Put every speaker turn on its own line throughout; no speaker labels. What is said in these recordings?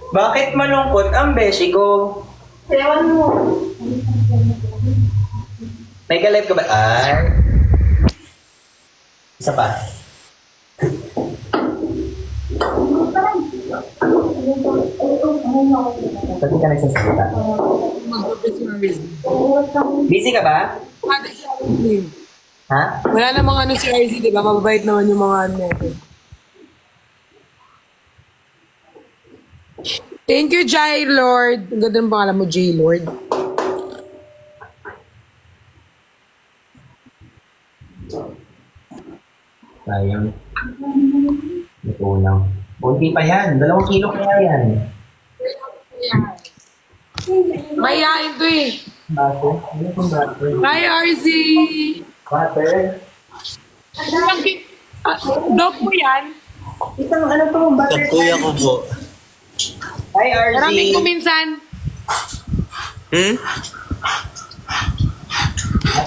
Bakit malungkot ang beshi ko?
Sayawan mo.
May ka-live ka ba? Ay. Isa pa. Pati ka nagsasalita. Busy ka ba? Ha?
Wala namang ano si RZ, di ba? Mababait naman yung mga ano natin. Thank you, Jai Lord. Ang ganda ng pangalan mo, Jai Lord.
Sayang. Ito lang. Kunti pa yan. 2 kilo kaya yan.
Mayayain to eh.
Butter? Ano yung butter?
Hi, RZ.
Butter?
Dog mo yan?
Itang ano to? Butter?
Kuya ko po.
Hi, RZ.
Maraming ko minsan.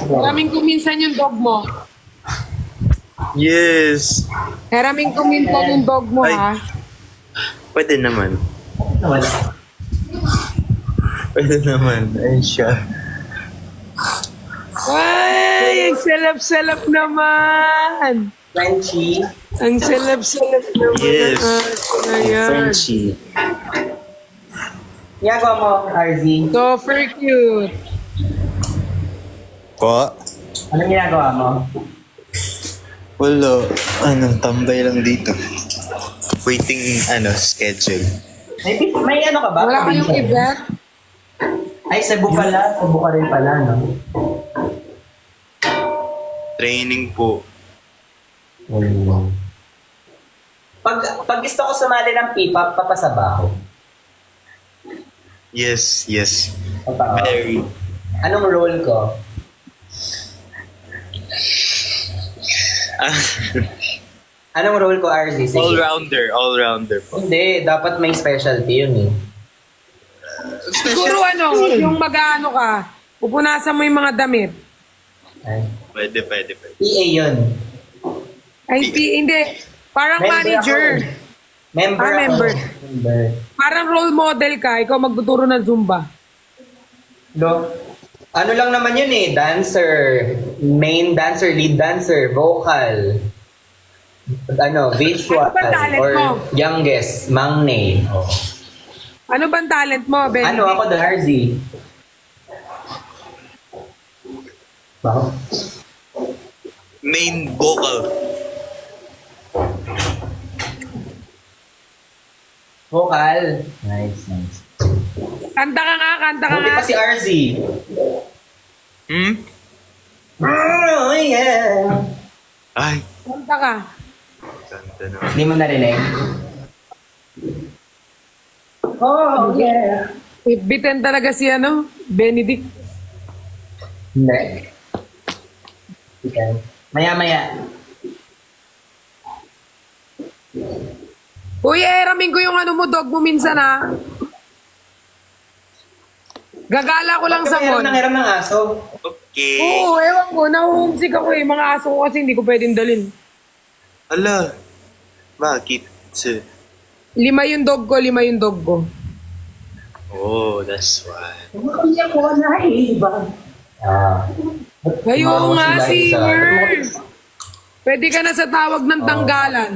Maraming ko minsan yung dog mo.
Yes.
Maraming ko minsan yung dog mo,
Ay.
ha?
Pwede naman.
Wala.
Pwede naman. Ayun siya.
Ay, ang salap-salap naman.
Crunchy.
Ang salap-salap naman.
Yes.
Ayan.
Frenchie.
Ginagawa mo, RZ.
Super cute.
Po?
Anong ginagawa mo?
Wala. Tambay lang dito. Waiting, schedule.
May ano ka ba?
Wala kayong
Provincial?
event?
Ay, Cebu pala. Cebu ka rin pala, no?
Training po.
Pag gusto ko sumali ng P-pop, papasaba ako.
Yes, yes.
Papa,
Very.
anong role ko? Anong role ko, RZ? Sige.
All-rounder po.
Hindi, dapat may specialty yun eh.
Siguro yung mag-ano ka, pupunasan mo yung mga damit.
Ay.
Pwede.
PA yun.
Ay, hindi. Parang manager.
Ako. Member
Ah,
ako.
member.
Member.
Parang role model ka, ikaw magtuturo ng Zumba.
No? Ano lang naman yun eh, dancer, main dancer, lead dancer, vocal, visual,
Ano ba talent
or
mo?
youngest, mangne. Oh.
Ano bang talent mo, Ben?
Ano ako, Darzy? Bakit?
Main vocal.
Vocal. Nice.
Kanta ka
Buti
nga.
pa si RZ. Oh, yeah.
Ay.
Kanta ka.
Ganda na.
Hindi mo narinig? Oh, yeah.
Bitin talaga si Benedict.
Hindi. Okay. Maya-maya.
Uy, eramin ko yung mo, dog mo minsan, ha? Gagala ko lang sa mall.
Hiram ng aso.
Okay.
Oo, ewan ko. Nahuhumsik ako eh. Mga aso ko kasi hindi ko pwedeng dalhin.
Ala. Bakit?
5 yung dog ko.
Oh, that's why.
Ah.
Ayun nga,
Sila isa.
singer. Pwede ka na sa tawag ng tanggalan.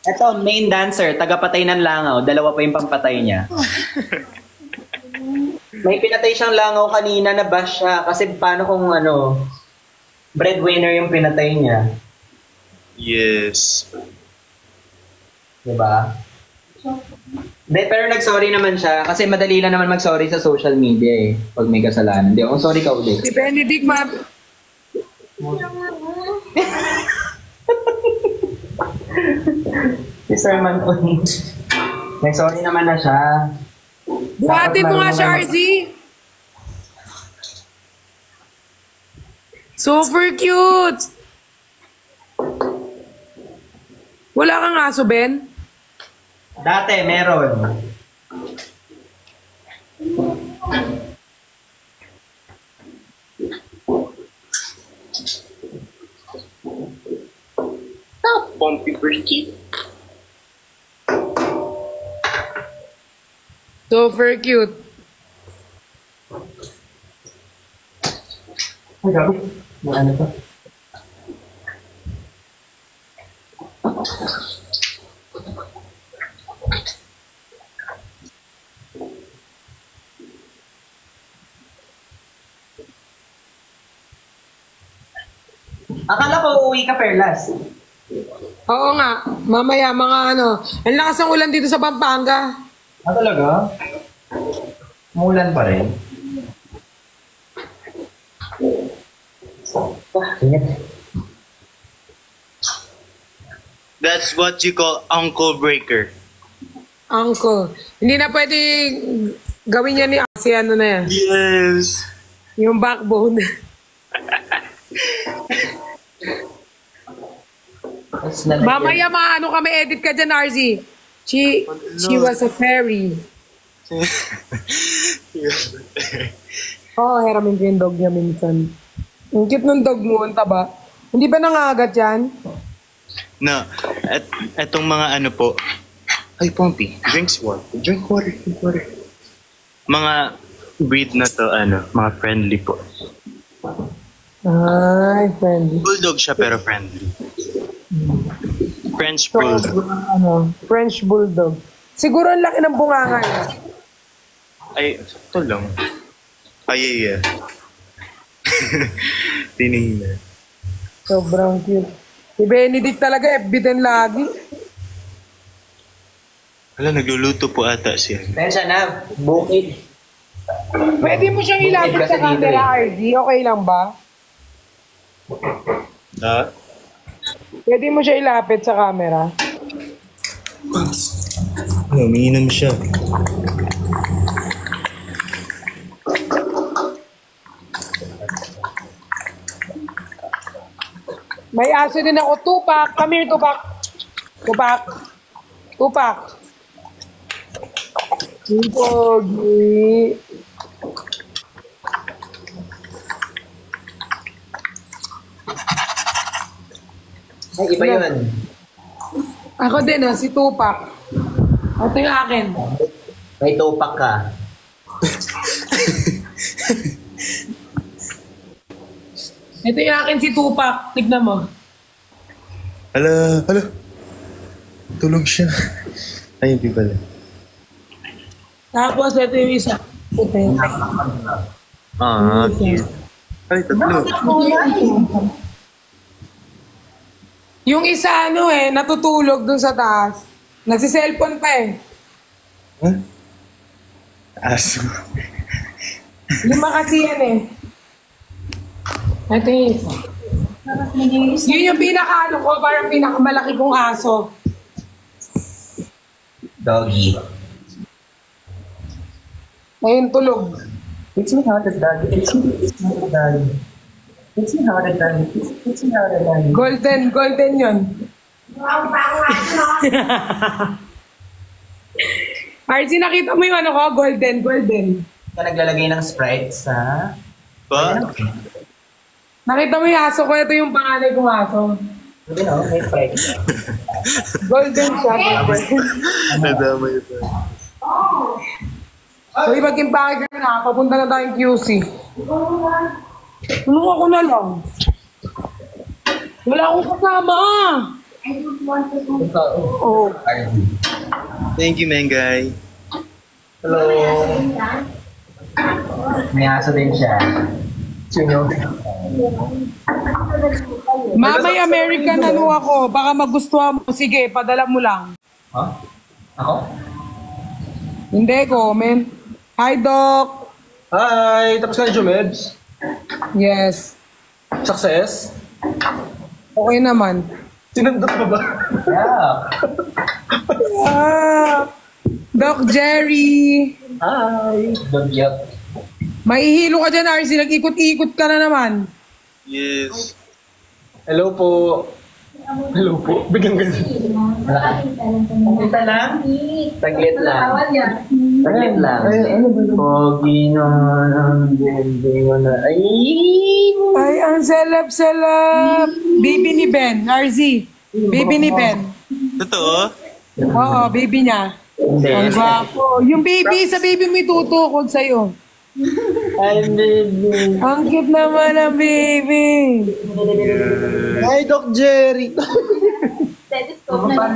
Ito, main dancer, tagapatay ng langaw. 2 pa yung pampatay niya. May pinatay siyang langaw kanina na bash siya. Kasi paano kung breadwinner yung pinatay niya.
Yes.
Diba? Hindi, pero nag-sorry naman siya. Kasi madali lang naman mag-sorry sa social media eh. Pag may kasalanan. Hindi, kung sorry ka ulit.
Si Benedict,
Si Sir Manon. May sorry naman na siya.
buhatin mo nga
Dapat
siya,
marunong
RZ. Super cute! Wala kang aso, Ben?
Dati, meron.
Pompey birthday.
Super cute.
Ay, gabi. Ano to? Akala ko uuwi ka, Perlas.
Oo nga. Mamaya, mga ano. Ang lakas ng ulan dito sa Pampanga.
Ah, talaga? Mulan pa rin. Ingat.
That's what you call Uncle Breaker.
Uncle. Hindi na pwede gawin niya ni kasi ano na yan.
Yes.
Yung backbone. Mamaya maano kami edit ka dyan, RZ. She was a fairy. Oo, heramin ko yung dog niya minsan. Ang cute ng dog mo, ang taba. Hindi ba nangagat yan?
No. Etong mga ano po. Ay, Pompey. Drink water. Drink water. Mga breed na to, mga friendly po.
Ay, friendly.
Bulldog siya pero friendly. French Bulldog.
French Bulldog. Siguro ang laki ng bunganga niya.
Ay, sakto lang. Ay, yeah. Tinignan.
Sobrang cute. Si Benedict talaga, FB din lagi.
Wala, nagluluto po ata siya.
Pensya na, bukid.
Pwede mo siyang ilapit sa camera, RZ. Okay lang ba?
Ha?
Pwede mo siya ilapit sa camera.
Umiinom siya.
May aso din ako. Tupac. Come here, Tupac. Tupac. Yung pogi.
Ay, iba yun.
Ako din si Tupac. Ito yung akin.
May tupak ka.
Ito yung akin si Tupac. Tignan mo.
Hala. Tulog siya. Ay, hindi pala.
Tapos ito yung isa. Puti.
Cute. Ay, tatlo.
Yung isa natutulog dun sa taas. Nagsi-cellphone pa eh.
Huh? Aso.
5 kasi yan eh. Ito yung isa. Yun yung pinaka ko, parang pinakamalaki kong aso.
Doggy.
Ayun, tulog.
It's me how the doggy. It's me how the doggy. It's me how the doggy. It's me how the doggy.
Golden yun. RC, nakita mo yung golden.
Ka naglalagay ng Sprite sa...
Pa?
Nakita mo yung aso ko, ito yung panganay kong aso.
Hindi no, may Sprite.
Golden siya.
Nadamay pa.
Uy, mag-impake ka na. Papunta na tayong QC. Tulungan ko na lang. Wala akong kasama. Oh.
Thank you, Mengay.
Hello. May aso din siya. Sino?
Mamay American ako. Baka magustuhan mo. Sige, padala mo lang.
Huh? Ako?
Hindi, comment. Hi, Doc.
Hi! Tapos ka na, Jomebs?
Yes.
Success?
Okay naman.
Sinundot mo ba?
Yeah.
Doc Jerry.
Hi!
Dogyot.
Mahihilo ka dyan, RC. Nag-ikot-ikot ka na naman.
Yes.
Hello po. Hello po. Biglang ganun.
Kita lang? Saglit lang. Saglit lang. Pogi naman. Ay!
Ay, ang salap-salap. Baby ni Ben, RZ. Baby ni Ben.
Totoo?
Oo, baby niya.
Hindi.
Ang gwapo. Yung baby, sa baby mo itutukod sa'yo.
Ay, baby.
Ang cute naman ang baby.
Hi, Doc Jerry.
Stethoscope na lang.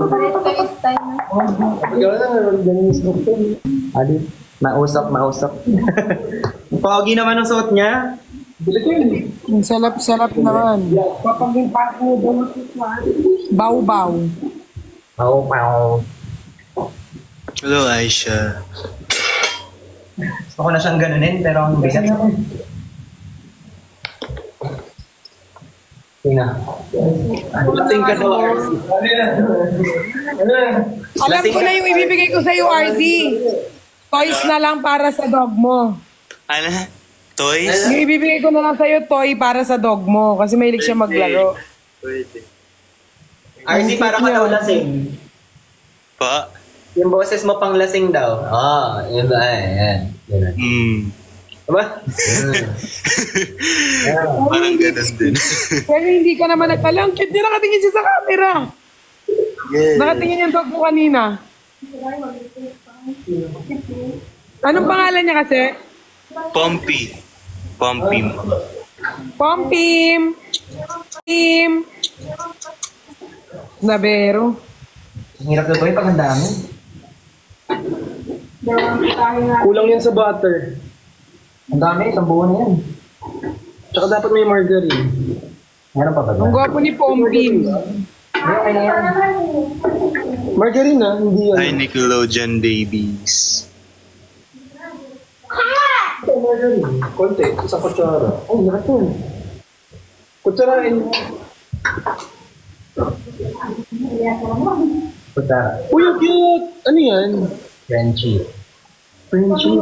Pares kayo style na.
Ali, mausap. Pogi naman ang suot niya.
Ang sarap naman. Baw-baw.
Pau.
Hello, Aisha.
Gusto ko na siyang ganunin, pero ang bigat. Tina.
Lasing ka daw, RC.
Alam ko na yung ibibigay ko sa'yo, RZ. Toys na lang para sa dog mo.
Ano? Toys?
Yung ibibigay ko na lang sa'yo, toy para sa dog mo. Kasi mahilig siya maglaro.
Pwede.
RC, para ka daw lasing.
Pa?
Yung boses mo pang lasing daw. Yun ba? Yan. Diba?
Parang ganun din.
Pero hindi ka naman nagtalang. Cute niya, nakatingin siya sa camera.
Yeah.
Nakatingin yung dog mo kanina. Anong pangalan niya kasi?
Pompey.
Pompim. Nabero.
Ang hirap na to yung pag ang dami.
Kulang yan sa butter.
Ang dami, isang buo na yan.
Tsaka dapat may margarine.
Meron pa ba?
Ang gwapo ni Pompim.
Okay na yan.
Margarine na, hindi yan.
Hi, Nickelodeon babies.
Konti, sa kutsara. Oh, lahat yun. Kutsarain mo.
Kutsara.
Uy, ang cute! Ano yan?
Frenchie.
Frenchie.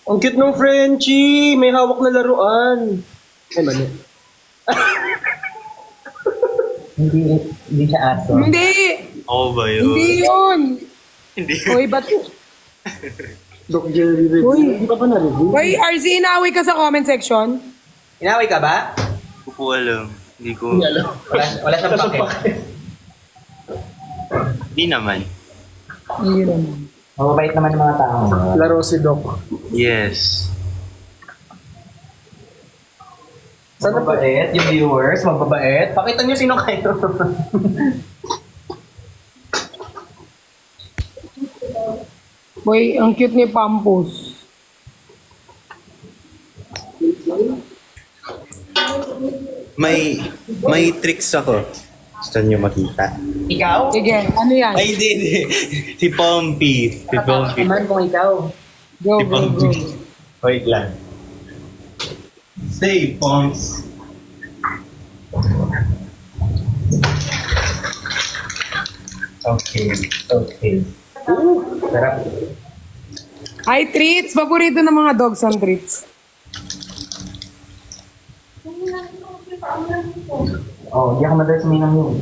Ang cute ng Frenchie! May hawak na laruan. Ay, mali.
Hindi siya aso.
Hindi!
Oo ba yun?
Hindi yun!
Hindi.
Uy, ba't...
Doc Jerry review.
Uy.
Hindi ka pa na-review?
Uy, RZ, inaway ka sa comment section?
Inaway ka ba?
Hindi ko alam. Hindi ko...
Hindi alam.
Wala siyang pake.
Hindi naman.
Hindi naman.
Mababait naman yung mga tao.
Laro si Doc.
Yes.
Sana mababait yung viewers, mababait. Pakita niyo sino kayo.
Uy, ang cute ni Pampus.
May tricks ako. Gusto niyo makita?
Ikaw?
Sige, ano yan?
Ay, hindi. Si Pompey. Si Pompey.
Naman kung ikaw.
Go,
Si
go, go.
Pompey. Wait lang. Stay, Pomps.
Okay. Sarap.
Hi, treats! Paborito ng mga dogs ang treats.
Oh, hindi ako madalas uminom yun.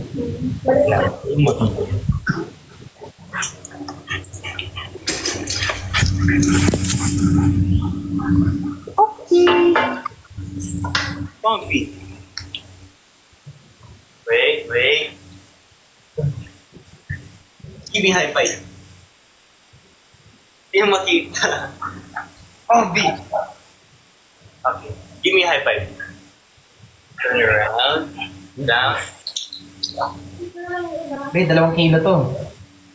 Pompey. Wait. Give me high five. Hindi mo makita. Pompey. Okay. Give me high five. Turn around. Down.
Wait, 2 kilo to.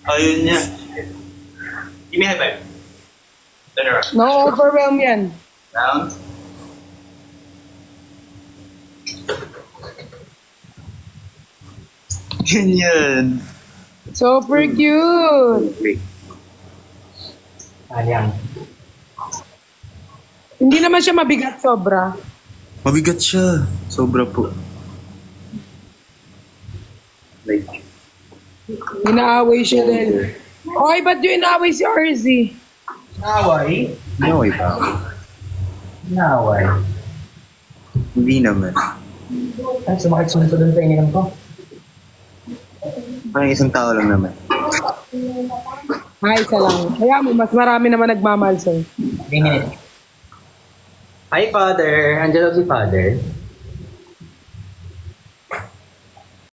Ayun niya. Give me high five. Turn around.
No overwhelm yan.
Down. Ganyan.
Super cute!
Wait.
Ayan.
Hindi naman siya mabigat sobra.
Mabigat siya. Sobra po. Like,
Inaaway siya din. Oy, ba't yung inaaway si RZ?
Naway?
naway ba?
Naway.
Hindi naman.
Ay, sumakit sunod doon sa ininom ko.
Parang isang tao lang naman.
Ay, isa lang. Kaya mo, mas marami naman nagmamahal sa'yo.
3 minutes. Hi, Father. Andiyan daw si Father.